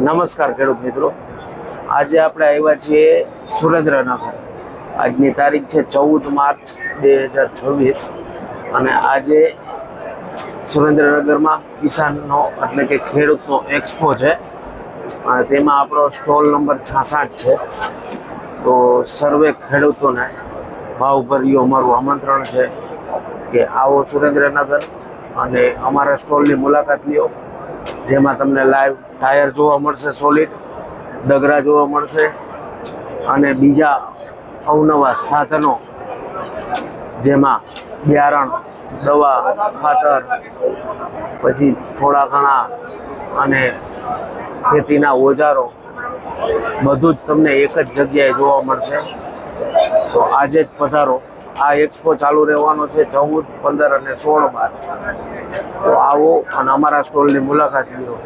નમસ્કાર ખેડૂત મિત્રો, આજે આપણે આવ્યા છીએ સુરેન્દ્રનગર. આજની તારીખ છે 14 માર્ચ 2026 અને આજે સુરેન્દ્રનગરમાં કિસાનનો એટલે કે ખેડૂતનો એક્સપો છે. તેમાં આપણો સ્ટોલ નંબર 66 છે. તો સર્વે ખેડૂતોને ભાવભર્યું અમારું આમંત્રણ છે કે આવો સુરેન્દ્રનગર અને અમારા સ્ટોલની મુલાકાત લ્યો, જેમાં તમને લાઈવ ટાયર જોવા મળશે, સોલિડ ડગરા જોવા મળશે અને બીજા અવનવા સાધનો જેમાં બિયારણ, દવા, ખાતર, પછી થોડા ઘણા અને ખેતીના ઓજારો બધું જ તમને એક જ જગ્યાએ જોવા મળશે. તો આજે જ પધારો. આ એક્સપો ચાલુ રહેવાનો છે 14, 15 અને 16 માર્ચ. તો આવો અને અમારા સ્ટોલની મુલાકાત લ્યો.